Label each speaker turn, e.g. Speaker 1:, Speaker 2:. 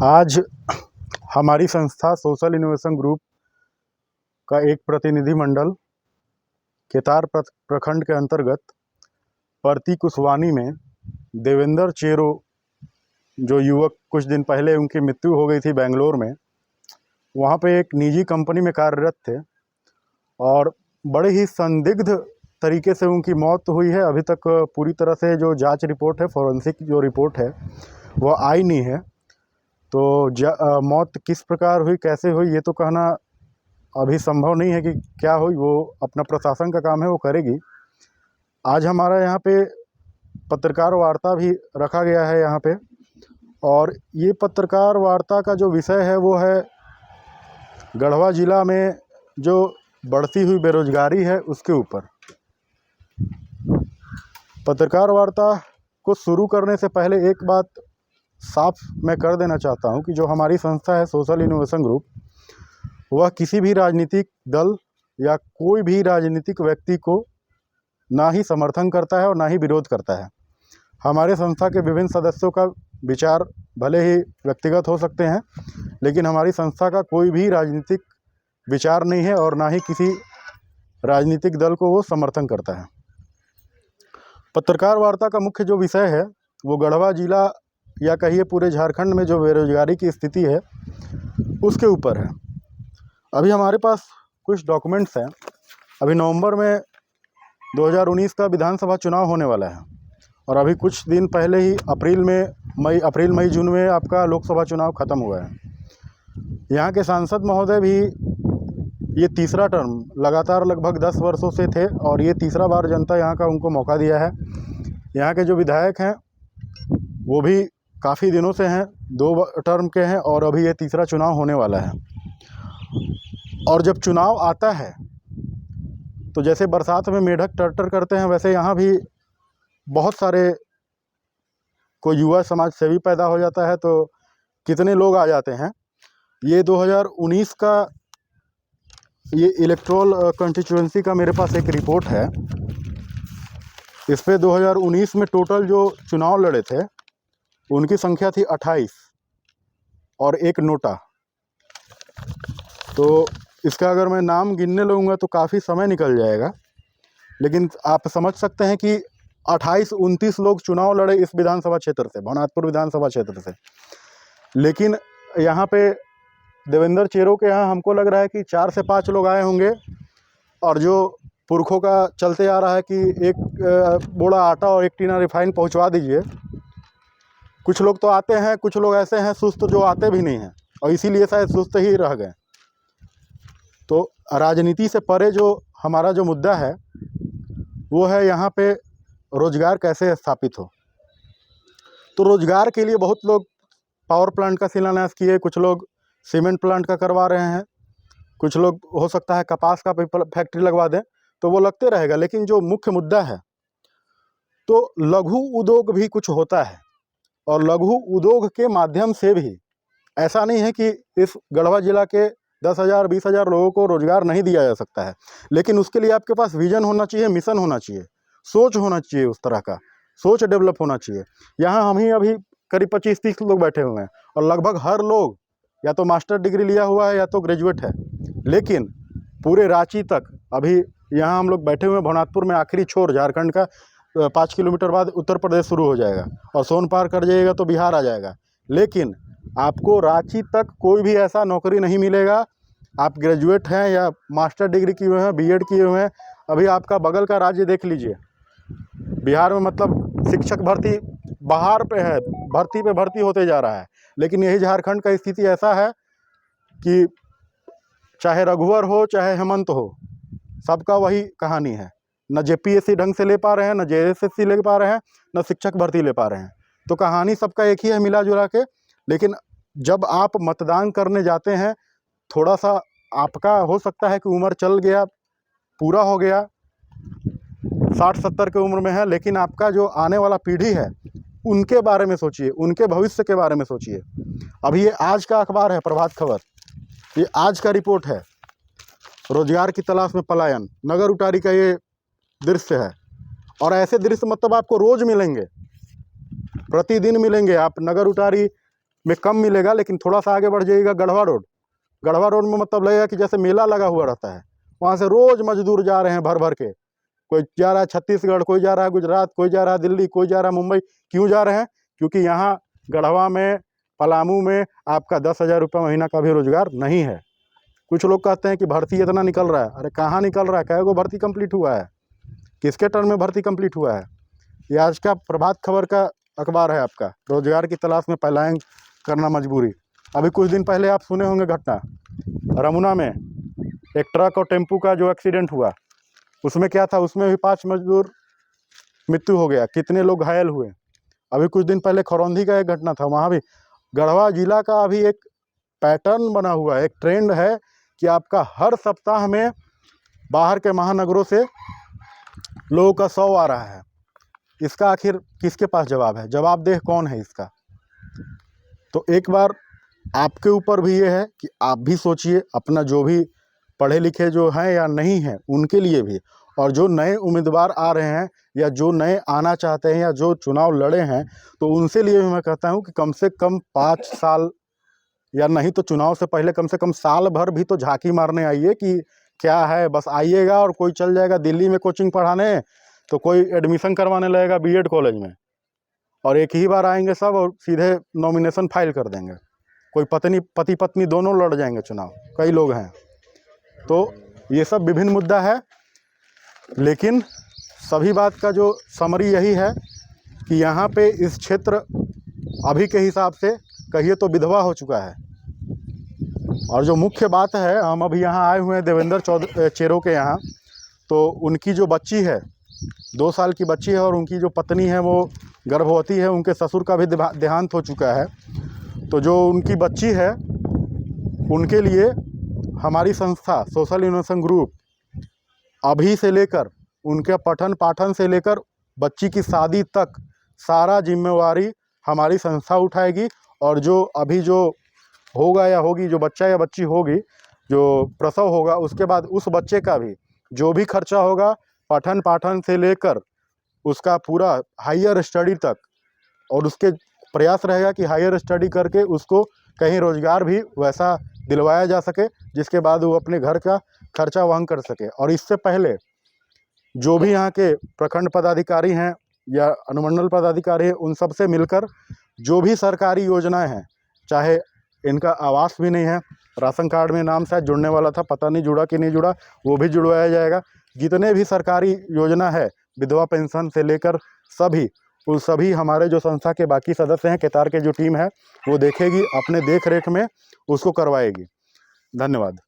Speaker 1: आज हमारी संस्था सोशल इनोवेशन ग्रुप का एक प्रतिनिधिमंडल केतार प्रखंड के अंतर्गत परती कुसवानी में देवेंद्र चेरो, जो युवक कुछ दिन पहले उनकी मृत्यु हो गई थी बेंगलोर में, वहाँ पे एक निजी कंपनी में कार्यरत थे और बड़े ही संदिग्ध तरीके से उनकी मौत हुई है। अभी तक पूरी तरह से जो जांच रिपोर्ट है, फॉरेंसिक जो रिपोर्ट है, वह आई नहीं है। तो मौत किस प्रकार हुई, कैसे हुई, ये तो कहना अभी संभव नहीं है कि क्या हुई। वो अपना प्रशासन का काम है, वो करेगी। आज हमारा यहाँ पे पत्रकार वार्ता भी रखा गया है यहाँ पे, और ये पत्रकार वार्ता का जो विषय है वो है गढ़वा ज़िला में जो बढ़ती हुई बेरोजगारी है उसके ऊपर। पत्रकार वार्ता को शुरू करने से पहले एक बात साफ मैं कर देना चाहता हूं कि जो हमारी संस्था है सोशल इनोवेशन ग्रुप, वह किसी भी राजनीतिक दल या कोई भी राजनीतिक व्यक्ति को ना ही समर्थन करता है और ना ही विरोध करता है। हमारे संस्था के विभिन्न सदस्यों का विचार भले ही व्यक्तिगत हो सकते हैं, लेकिन हमारी संस्था का कोई भी राजनीतिक विचार नहीं है और ना ही किसी राजनीतिक दल को वो समर्थन करता है। पत्रकार वार्ता का मुख्य जो विषय है वो गढ़वा ज़िला या कहिए पूरे झारखंड में जो बेरोजगारी की स्थिति है उसके ऊपर है। अभी हमारे पास कुछ डॉक्यूमेंट्स हैं। अभी नवंबर में 2019 का विधानसभा चुनाव होने वाला है और अभी कुछ दिन पहले ही अप्रैल मई जून में आपका लोकसभा चुनाव ख़त्म हुआ है। यहाँ के सांसद महोदय भी ये तीसरा टर्म लगातार लगभग 10 वर्षों से थे और ये तीसरा बार जनता यहाँ का उनको मौका दिया है। यहाँ के जो विधायक हैं वो भी काफ़ी दिनों से हैं, 2 टर्म के हैं और अभी ये तीसरा चुनाव होने वाला है। और जब चुनाव आता है तो जैसे बरसात में मेढक टर्टर करते हैं, वैसे यहाँ भी बहुत सारे कोई युवा समाज सेवी पैदा हो जाता है तो कितने लोग आ जाते हैं। ये 2019 का ये इलेक्टोरल कंस्टिट्यूएंसी का मेरे पास एक रिपोर्ट है। इस पे 2019 में टोटल जो चुनाव लड़े थे उनकी संख्या थी 28 और एक नोटा। तो इसका अगर मैं नाम गिनने लगूंगा तो काफ़ी समय निकल जाएगा, लेकिन आप समझ सकते हैं कि 28-29 लोग चुनाव लड़े इस विधानसभा क्षेत्र से, भवनाथपुर विधानसभा क्षेत्र से। लेकिन यहाँ पे देवेंद्र चेरो के यहाँ हमको लग रहा है कि 4 से 5 लोग आए होंगे, और जो पुरखों का चलते आ रहा है कि एक बोरा आटा और एक टीना रिफाइन पहुँचवा दीजिए। कुछ लोग तो आते हैं, कुछ लोग ऐसे हैं सुस्त जो आते भी नहीं हैं और इसीलिए शायद सुस्त ही रह गए। तो राजनीति से परे जो हमारा जो मुद्दा है वो है यहाँ पे रोजगार कैसे स्थापित हो। तो रोजगार के लिए बहुत लोग पावर प्लांट का शिलान्यास किए, कुछ लोग सीमेंट प्लांट का करवा रहे हैं, कुछ लोग हो सकता है कपास का फैक्ट्री लगवा दें, तो वो लगते रहेगा। लेकिन जो मुख्य मुद्दा है तो लघु उद्योग भी कुछ होता है, और लघु उद्योग के माध्यम से भी ऐसा नहीं है कि इस गढ़वा जिला के 10,000 20,000 लोगों को रोजगार नहीं दिया जा सकता है, लेकिन उसके लिए आपके पास विजन होना चाहिए, मिशन होना चाहिए, सोच होना चाहिए, उस तरह का सोच डेवलप होना चाहिए। यहाँ हम ही अभी करीब 25-30 लोग बैठे हुए हैं और लगभग हर लोग या तो मास्टर डिग्री लिया हुआ है या तो ग्रेजुएट है। लेकिन पूरे रांची तक अभी यहाँ हम लोग बैठे हुए हैं, भवनाथपुर में आखिरी छोर झारखंड का 5 किलोमीटर बाद उत्तर प्रदेश शुरू हो जाएगा और सोन पार कर जाइएगा तो बिहार आ जाएगा। लेकिन आपको रांची तक कोई भी ऐसा नौकरी नहीं मिलेगा। आप ग्रेजुएट हैं या मास्टर डिग्री किए हुए हैं, बीएड किए हुए हैं। अभी आपका बगल का राज्य देख लीजिए, बिहार में मतलब शिक्षक भर्ती बाहर पे है, भर्ती होते जा रहा है। लेकिन यही झारखंड का स्थिति ऐसा है कि चाहे रघुवर हो चाहे हेमंत हो, सबका वही कहानी है। न जेपीएससी ढंग से ले पा रहे हैं, न जेएसएससी ले पा रहे हैं, न शिक्षक भर्ती ले पा रहे हैं। तो कहानी सबका एक ही है, मिला जुला के। लेकिन जब आप मतदान करने जाते हैं, थोड़ा सा आपका हो सकता है कि उम्र चल गया, पूरा हो गया, 60-70 की उम्र में है, लेकिन आपका जो आने वाला पीढ़ी है उनके बारे में सोचिए, उनके भविष्य के बारे में सोचिए। अभी ये आज का अखबार है प्रभात खबर, ये आज का रिपोर्ट है, रोजगार की तलाश में पलायन, नगर उटारी का ये दृश्य है। और ऐसे दृश्य मतलब आपको रोज मिलेंगे, प्रतिदिन मिलेंगे। आप नगर उटारी में कम मिलेगा, लेकिन थोड़ा सा आगे बढ़ जाइएगा गढ़वा रोड में मतलब लगेगा कि जैसे मेला लगा हुआ रहता है। वहाँ से रोज़ मजदूर जा रहे हैं भर भर के, कोई जा रहा है छत्तीसगढ़, कोई जा रहा है गुजरात, कोई जा रहा है दिल्ली, कोई जा रहा है मुंबई। क्यों जा रहे हैं? क्योंकि यहाँ गढ़वा में, पलामू में आपका 10,000 रुपये महीना का भी रोजगार नहीं है। कुछ लोग कहते हैं कि भर्ती इतना निकल रहा है। अरे कहाँ निकल रहा है? क्या को भर्ती कंप्लीट हुआ है? किसके टर्म में भर्ती कंप्लीट हुआ है? ये आज का प्रभात खबर का अखबार है आपका, रोजगार की तलाश में पलायन करना मजबूरी। अभी कुछ दिन पहले आप सुने होंगे घटना, रमुना में एक ट्रक और टेम्पू का जो एक्सीडेंट हुआ, उसमें क्या था? उसमें भी 5 मजदूर मृत्यु हो गया, कितने लोग घायल हुए। अभी कुछ दिन पहले खरौंधी का एक घटना था, वहाँ भी गढ़वा जिला का अभी एक पैटर्न बना हुआ है, एक ट्रेंड है कि आपका हर सप्ताह में बाहर के महानगरों से लोगों का 100 आ रहा है। इसका आखिर किसके पास जवाब है? जवाबदेह कौन है इसका? तो एक बार आपके ऊपर भी ये है कि आप भी सोचिए, अपना जो भी पढ़े लिखे जो हैं या नहीं हैं उनके लिए भी, और जो नए उम्मीदवार आ रहे हैं या जो नए आना चाहते हैं या जो चुनाव लड़े हैं, तो उनसे लिए भी मैं कहता हूं कि कम से कम 5 साल या नहीं तो चुनाव से पहले कम से कम साल भर भी तो झांकी मारने आइए कि क्या है। बस आइएगा और कोई चल जाएगा दिल्ली में कोचिंग पढ़ाने, तो कोई एडमिशन करवाने लगेगा बीएड कॉलेज में, और एक ही बार आएंगे सब और सीधे नॉमिनेशन फाइल कर देंगे। कोई पति पत्नी दोनों लड़ जाएंगे चुनाव, कई लोग हैं। तो ये सब विभिन्न मुद्दा है, लेकिन सभी बात का जो समरी यही है कि यहाँ पे इस क्षेत्र अभी के हिसाब से कहिए तो विधवा हो चुका है। और जो मुख्य बात है, हम अभी यहाँ आए हुए हैं देवेंद्र चेरो के यहाँ, तो उनकी जो बच्ची है 2 साल की बच्ची है और उनकी जो पत्नी है वो गर्भवती है। उनके ससुर का भी देहांत हो चुका है। तो जो उनकी बच्ची है उनके लिए हमारी संस्था सोशल इनोवेशन ग्रुप अभी से लेकर उनके पठन पाठन से लेकर बच्ची की शादी तक सारा जिम्मेवारी हमारी संस्था उठाएगी। और जो अभी जो होगा या होगी, जो बच्चा या बच्ची होगी, जो प्रसव होगा, उसके बाद उस बच्चे का भी जो भी खर्चा होगा पठन पाठन से लेकर उसका पूरा हायर स्टडी तक, और उसके प्रयास रहेगा कि हायर स्टडी करके उसको कहीं रोजगार भी वैसा दिलवाया जा सके जिसके बाद वो अपने घर का खर्चा वहन कर सके। और इससे पहले जो भी यहाँ के प्रखंड पदाधिकारी हैं या अनुमंडल पदाधिकारी हैं, उन सब से मिलकर जो भी सरकारी योजनाएं हैं, चाहे इनका आवास भी नहीं है, राशन कार्ड में नाम शायद जुड़ने वाला था, पता नहीं जुड़ा कि नहीं जुड़ा, वो भी जुड़वाया जाएगा। जितने भी सरकारी योजना है, विधवा पेंशन से लेकर सभी, उन सभी हमारे जो संस्था के बाकी सदस्य हैं, केतार के जो टीम है, वो देखेगी, अपने देख रेख में उसको करवाएगी। धन्यवाद।